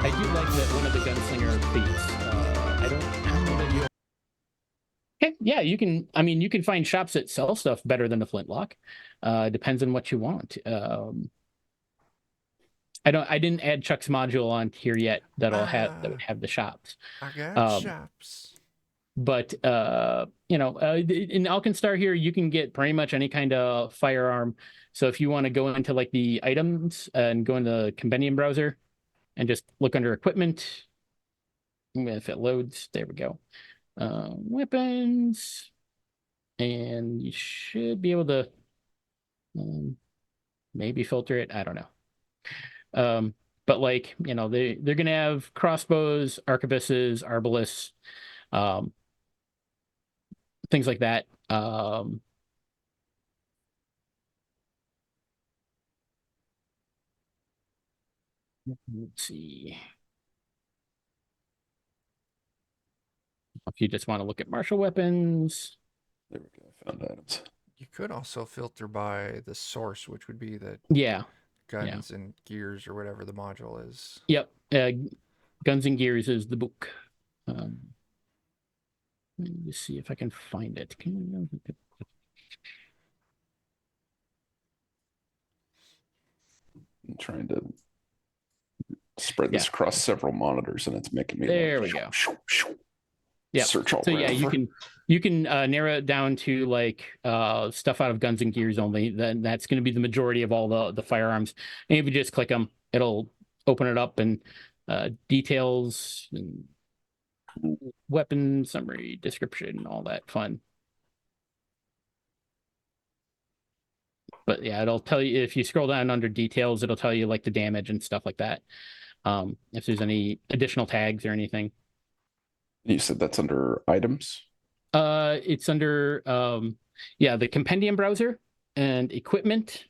I do like that one of the gunslinger feats. I don't know that you. Okay, yeah, you can. I mean, you can find shops that sell stuff better than the flintlock. Depends on what you want. I didn't add Chuck's module on here yet. That would have the shops. I got shops. But in Alkenstar here, you can get pretty much any kind of firearm. So if you want to go into like the items and go in the compendium browser and just look under equipment, if it loads, there we go. Weapons, and you should be able to maybe filter it. I don't know. But like, they're gonna have crossbows, arquebuses, arbalists, things like that. Let's see. If you just want to look at martial weapons. There we go. I found items. You could also filter by the source, which would be the guns and gears or whatever the module is. Yep. Guns and Gears is the book. Let me see if I can find it. I'm trying to spread this across several monitors, and it's making me. There we go. Yeah. Search all. So yeah, you can narrow it down to like stuff out of Guns and Gears only. Then that's going to be the majority of all the firearms. And if you just click them, it'll open it up and details and weapon summary, description, all that fun. But yeah, it'll tell you if you scroll down under details, it'll tell you like the damage and stuff like that. If there's any additional tags or anything. You said that's under items? It's under the compendium browser and equipment.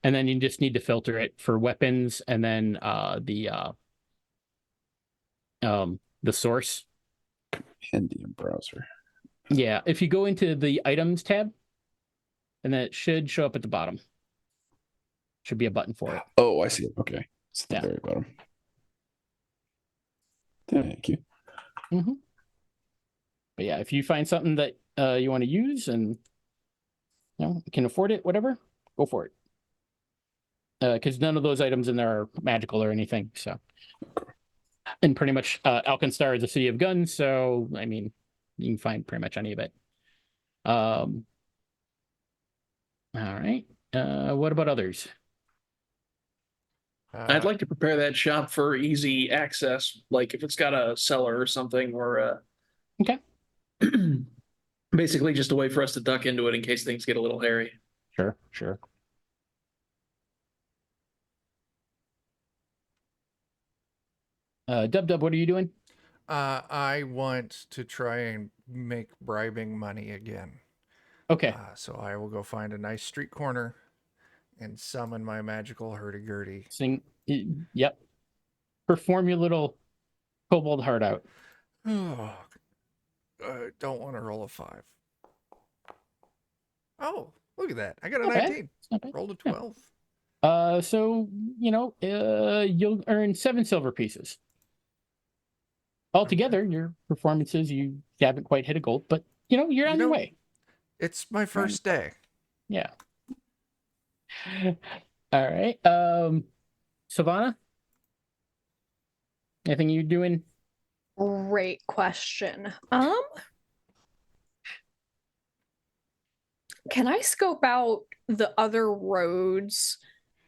And then you just need to filter it for weapons and then the source. Compendium browser. Yeah, if you go into the items tab, and then it should show up at the bottom. Should be a button for it. Oh, I see it. Okay. It's at the very bottom. Thank you. Mm-hmm. But yeah, if you find something that you want to use and can afford it, whatever, go for it. Because none of those items in there are magical or anything. So, and pretty much Alkenstar is a city of guns, so I mean, you can find pretty much any of it. All right. What about others? I'd like to prepare that shop for easy access, like if it's got a cellar or something, or okay. Basically just a way for us to duck into it in case things get a little hairy. Sure. Dub, what are you doing? I want to try and make bribing money again. Okay. So I will go find a nice street corner and summon my magical hurdy-gurdy. Yep. Perform your little kobold heart out. Oh, I don't want to roll a 5. Oh, look at that. I got a 19. Rolled a 12. Yeah. So, you'll earn 7 silver pieces. Altogether, your performances, you haven't quite hit a gold, but, you're on your way. It's my first day. Yeah. All right. Sylvana? Anything you doing? Great question. Can I scope out the other roads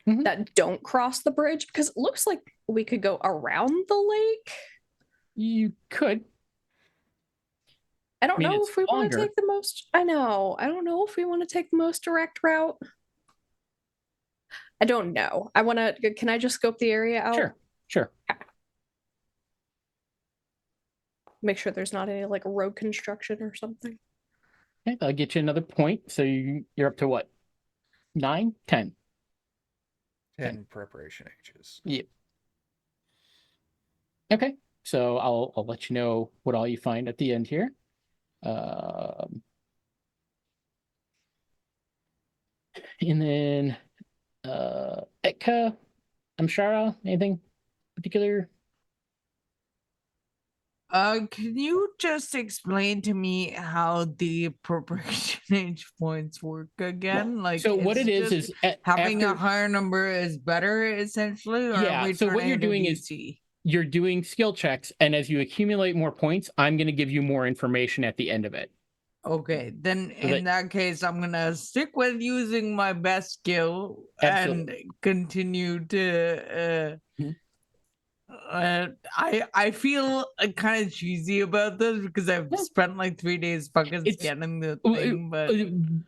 that don't cross the bridge? Because it looks like we could go around the lake. You could. I don't know if we want to take the most. I know. I don't know if we want to take the most direct route. I don't know. Can I just scope the area out? Sure. Make sure there's not any like road construction or something. Okay, I'll get you another point. So you're up to what? 9, 10. 10 preparation H's. Yep. Okay. So I'll let you know what all you find at the end here. And then Etka, Amshara, anything particular Can you just explain to me how the appropriation points work again? Like, So what it is just having a higher number is better, essentially. Or yeah. are we So what you're doing is you're doing skill checks, and as you accumulate more points, I'm going to give you more information at the end of it. Okay, then in that case, I'm gonna stick with using my best skill and continue to. I feel kind of cheesy about this because I've spent like 3 days fucking scanning the thing. But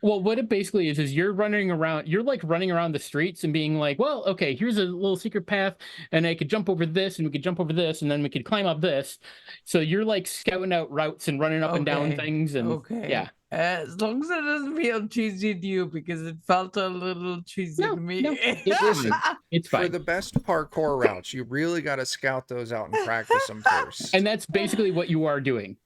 well, what it basically is you're running around. You're like running around the streets and being like, well, okay, here's a little secret path, and I could jump over this, and we could jump over this, and then we could climb up this. So you're like scouting out routes and running up and down things, and yeah. As long as it doesn't feel cheesy to you, because it felt a little cheesy to me. No, it's fine. For the best parkour routes, you really got to scout those out and practice them first. And that's basically what you are doing.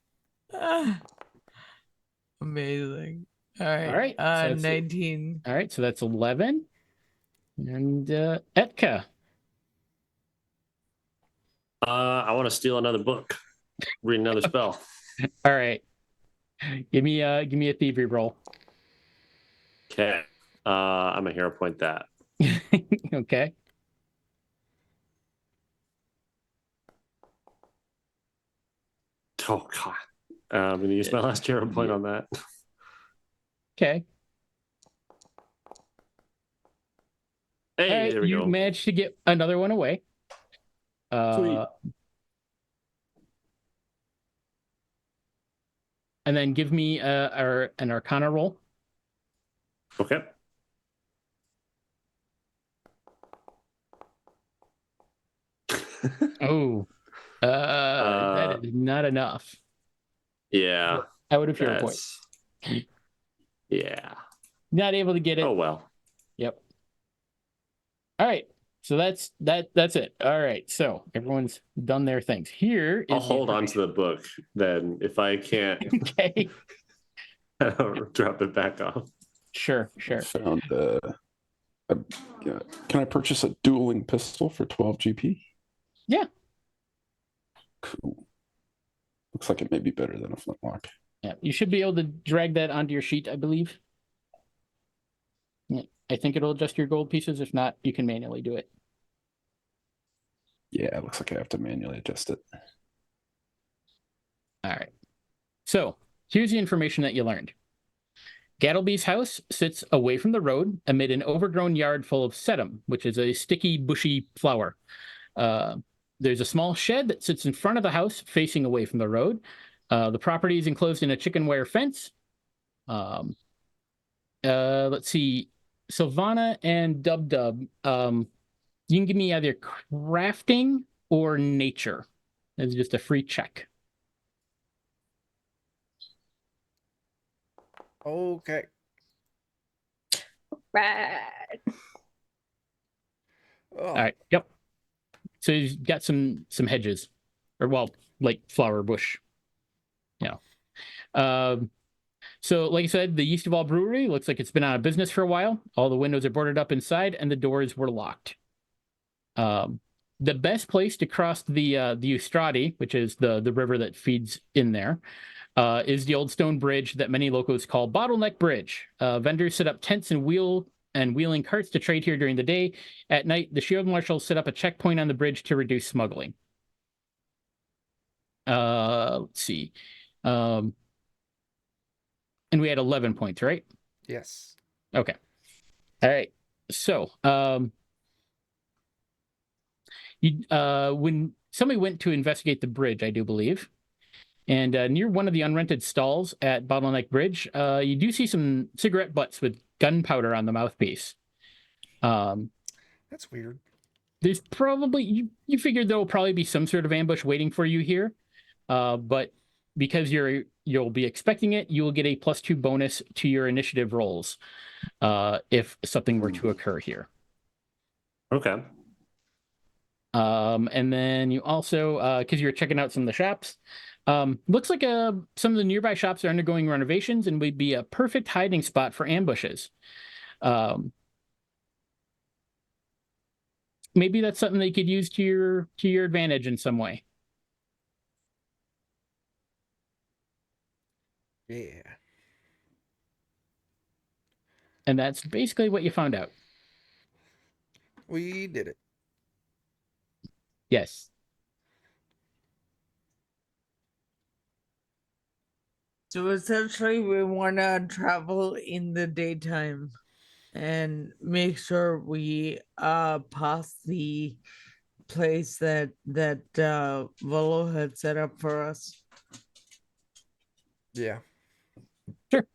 Amazing. All right. So 19. All right, so that's 11. And Etka. I want to steal another book. Read another spell. All right. Give me a thievery roll. Okay. I'm a hero point that. Okay. Oh God. I'm gonna use my last hero point on that. Okay. Hey, there we go. You managed to get another one away. Sweet. And then give me an Arcana roll. Okay. Oh, that is not enough. Yeah. Out of hero point. Yeah. Not able to get it. Oh well. Yep. All right. So that's it. All right. So everyone's done their things. Here is I'll hold on to the book then. If I can't, okay. I'll drop it back off. Sure. I found can I purchase a dueling pistol for 12 GP? Yeah. Cool. Looks like it may be better than a flintlock. Yeah. You should be able to drag that onto your sheet, I believe. Yeah. I think it'll adjust your gold pieces. If not, you can manually do it. Yeah, it looks like I have to manually adjust it. All right. So here's the information that you learned. Gattleby's house sits away from the road amid an overgrown yard full of sedum, which is a sticky, bushy flower. There's a small shed that sits in front of the house facing away from the road. The property is enclosed in a chicken wire fence. Let's see. Sylvana and Dub, you can give me either crafting or nature. It's just a free check. Okay. Right. Oh. All right. Yep. So you've got some hedges, or well, like flower bush. Yeah. So, like I said, the Yeast of All Brewery looks like it's been out of business for a while. All the windows are boarded up inside, and the doors were locked. The best place to cross the Eustrati, which is the river that feeds in there, is the old stone bridge that many locals call Bottleneck Bridge. Vendors set up tents and wheeling carts to trade here during the day. At night, the shieldmarshal set up a checkpoint on the bridge to reduce smuggling. Let's see. And we had 11 points, right? Yes. Okay. All right. So, when somebody went to investigate the bridge, I do believe, and near one of the unrented stalls at Bottleneck Bridge, you do see some cigarette butts with gunpowder on the mouthpiece. That's weird. There's probably you figured there will probably be some sort of ambush waiting for you here, but because you'll be expecting it, you will get a +2 bonus to your initiative rolls if something were to occur here. Okay. And then you also, because you're checking out some of the shops, looks like some of the nearby shops are undergoing renovations and would be a perfect hiding spot for ambushes. Maybe that's something that you could use to your advantage in some way. Yeah. And that's basically what you found out. We did it. Yes. So essentially, we want to travel in the daytime and make sure we pass the place that Volo had set up for us. Yeah. Sure.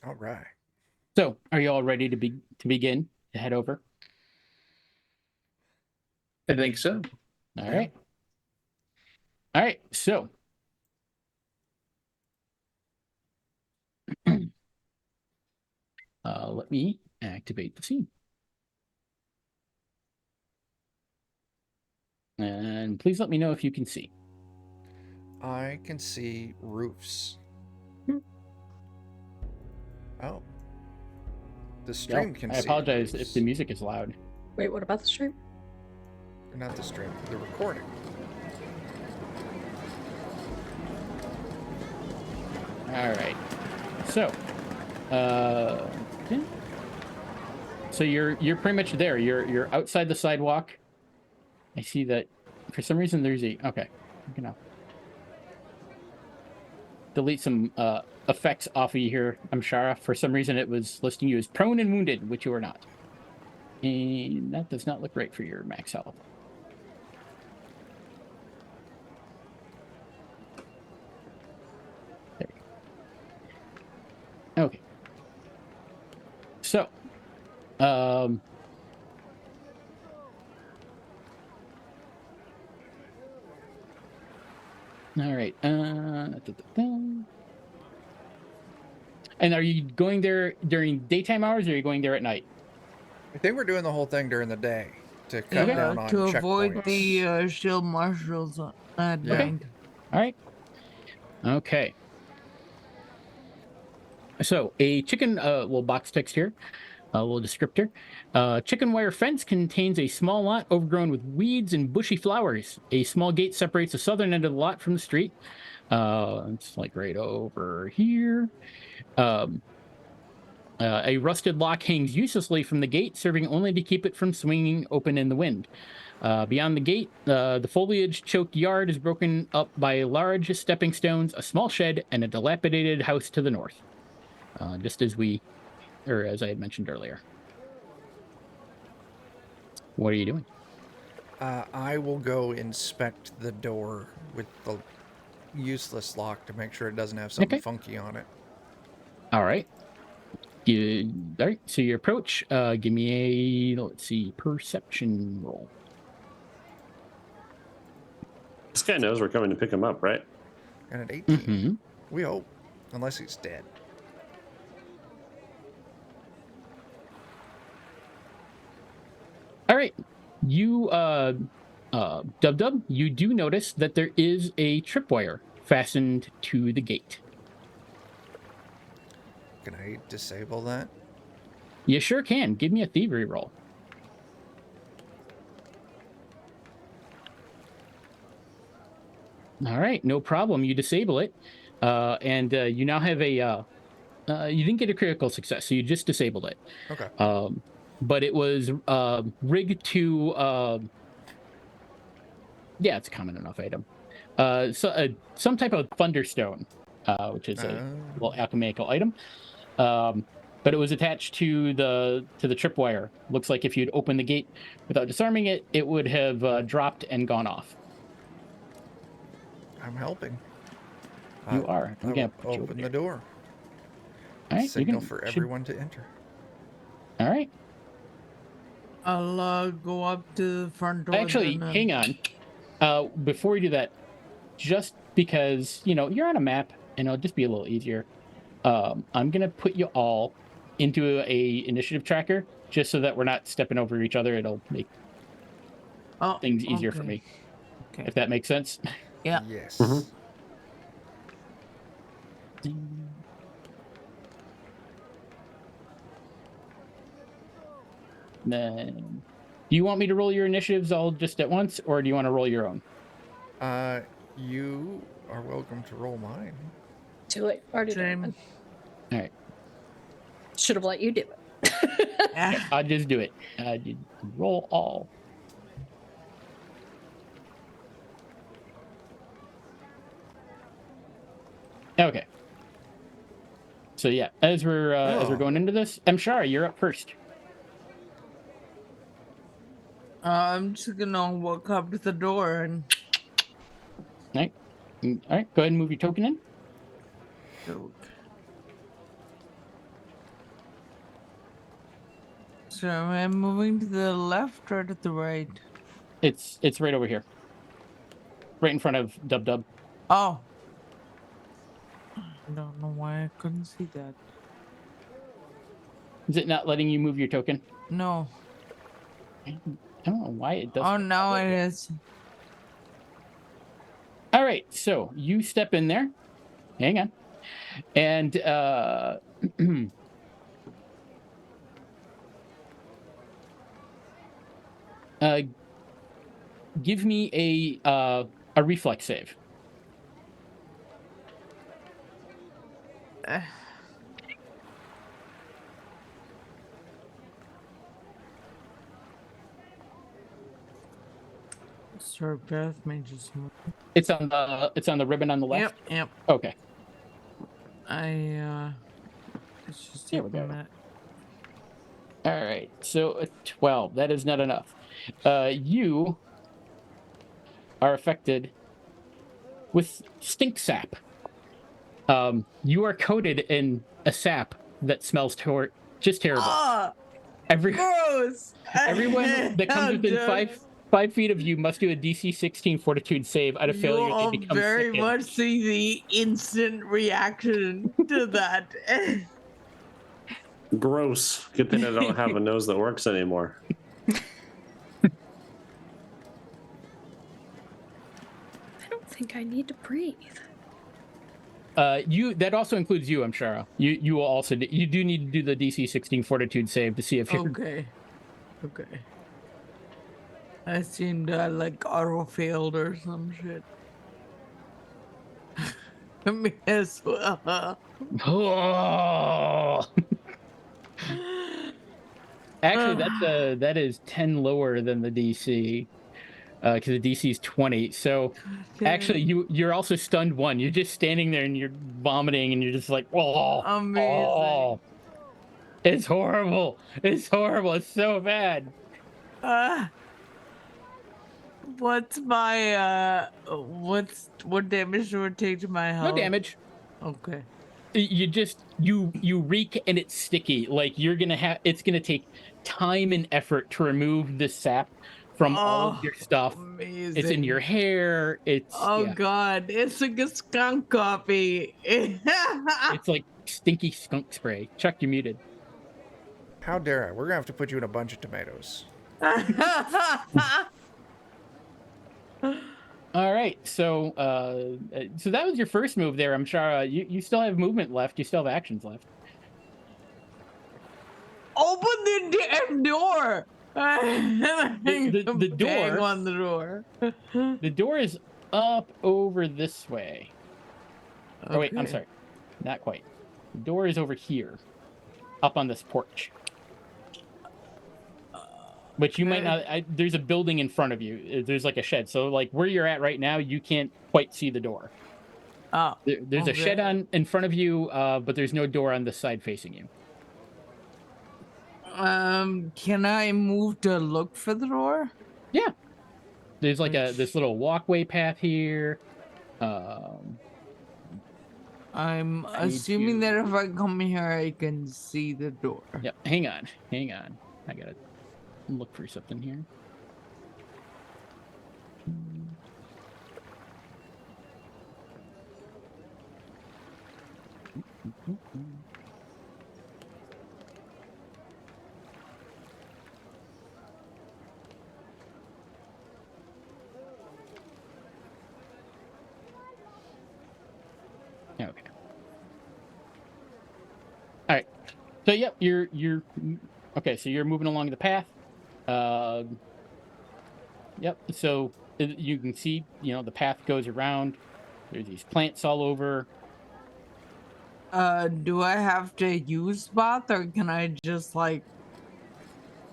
All right. So, are you all ready to begin to head over? I think so. All right. All right. So, let me activate the scene. And please let me know if you can see. I can see roofs. Oh. The stream can see. I apologize roofs. if the music is loud. Wait, what about the stream? Not the stream, the recording. All right. So, okay. So you're pretty much there. You're outside the sidewalk. I see that for some reason there's a okay. I'm gonna delete some effects off of you here, Amshara. For some reason it was listing you as prone and wounded, which you are not. And that does not look right for your max health. There we go. Okay. So, all right. And are you going there during daytime hours, or are you going there at night? I think we're doing the whole thing during the day to cut down on to avoid checkpoints. the shield marshals at night. All right. Okay. So a chicken, box text here, a little descriptor. Chicken wire fence contains a small lot overgrown with weeds and bushy flowers. A small gate separates the southern end of the lot from the street. It's like right over here. A rusted lock hangs uselessly from the gate, serving only to keep it from swinging open in the wind. Beyond the gate, the foliage-choked yard is broken up by large stepping stones, a small shed, and a dilapidated house to the north. Just as as I had mentioned earlier. What are you doing? I will go inspect the door with the useless lock to make sure it doesn't have something funky on it. All right. All right. So you approach. Give me a, let's see, perception roll. This guy knows we're coming to pick him up, right? And at 18. Mm-hmm. We hope. Unless he's dead. All right. You, Dub, you do notice that there is a tripwire fastened to the gate. Can I disable that? You sure can. Give me a thievery roll. All right, no problem. You disable it, and you now have a. You didn't get a critical success, so you just disabled it. Okay. But it was rigged to. Yeah, it's a common enough item. Some type of thunderstone, which is a little alchemical item. But it was attached to the tripwire. Looks like if you'd opened the gate without disarming it, it would have dropped and gone off. I'm helping. You are. I'm gonna put you open over the there. door. All right, Signal for everyone to enter. All right. I'll go up to the front door. Actually, hang on. Before we do that, just because you're on a map, and it'll just be a little easier. I'm gonna put you all into a initiative tracker, just so that we're not stepping over each other. It'll make things easier for me. Okay. If that makes sense. Yeah. Yes. Mm-hmm. Then, do you want me to roll your initiatives all just at once, or do you want to roll your own? You are welcome to roll mine. Do it. Already done. Same. All right. Should have let you do it. Okay, I'll just do it. Roll all. Okay. So yeah, as we're going into this, Shara, you're up first. I'm just gonna walk up to the door and All right. All right. Go ahead and move your token in. So am I moving to the left or to the right? It's right over here, right in front of Dub Dub. Oh. I don't know why I couldn't see that. Is it not letting you move your token? No. I don't know why it doesn't. Oh, now it is. All right, so you step in there. Hang on, and give me a reflex save. Sorry, Beth may just move. It's on the ribbon on the left. Yep. Okay. It's just Here we taking go. that. All right. So a 12. That is not enough. You are affected with stink sap. You are coated in a sap that smells just terrible. Oh, gross! Everyone that comes within 5 feet of you must do a DC 16 Fortitude save. Out of failure, all they become very sickened. much see the instant reaction to that. Gross. Good thing I don't have a nose that works anymore. I don't think I need to breathe. That also includes you, Shara. You will also you do need to do the DC 16 Fortitude save to see if you're Okay. I seemed like auto failed or some shit. Me as well. Oh. Actually, that is 10 lower than the DC, because the DC is 20. So actually, you're also stunned 1. You're just standing there and you're vomiting and you're just like, oh, Amazing. oh. It's horrible. It's horrible. It's so bad. What's my what damage do it take to my health? No damage. Okay. You just you reek and it's sticky. Like it's gonna take time and effort to remove the sap from all of your stuff. Amazing. It's in your hair. God, it's like a skunk copy. It's like stinky skunk spray. Chuck, you're muted. How dare I? We're gonna have to put you in a bunch of tomatoes. All right, so that was your first move there. I'm sure you still have movement left. You still have actions left. Open the damn door. The door. Bang on the door. The door is up over this way. Okay. Oh wait, I'm sorry, not quite. The door is over here, up on this porch. But you might not. There's a building in front of you. There's like a shed. So like where you're at right now, you can't quite see the door. Oh. There's a shed in front of you, but there's no door on the side facing you. Can I move to look for the door? Yeah. There's like this little walkway path here. I'm assuming that if I come here, I can see the door. Yep. Hang on. I gotta look for something here. Okay. All right. So yep, you're okay. So you're moving along the path. Yep. So You can see, the path goes around. There's these plants all over. Do I have to use bath or can I just like?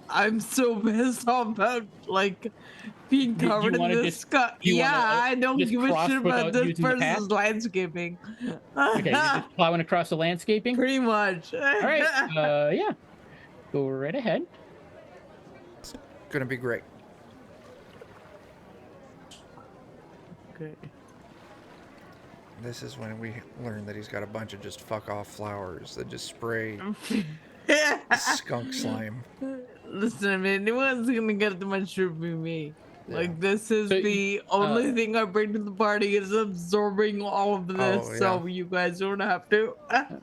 I'm so pissed off about like being Do you covered in wanna this just- stuff. do you Yeah, wanna, I don't just give a cross shit about without this using the path? person's landscaping. Okay, you're just plowing across the landscaping. Pretty much. All right. Yeah. Go right ahead. Gonna be great. Okay. This is when we learn that he's got a bunch of just fuck off flowers that just spray skunk slime. Listen, if anyone's gonna get the much from me. Yeah. Like this is So, the only thing I bring to the party is absorbing all of this, Oh, so you guys don't have to. And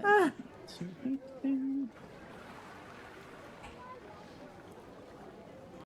then 2,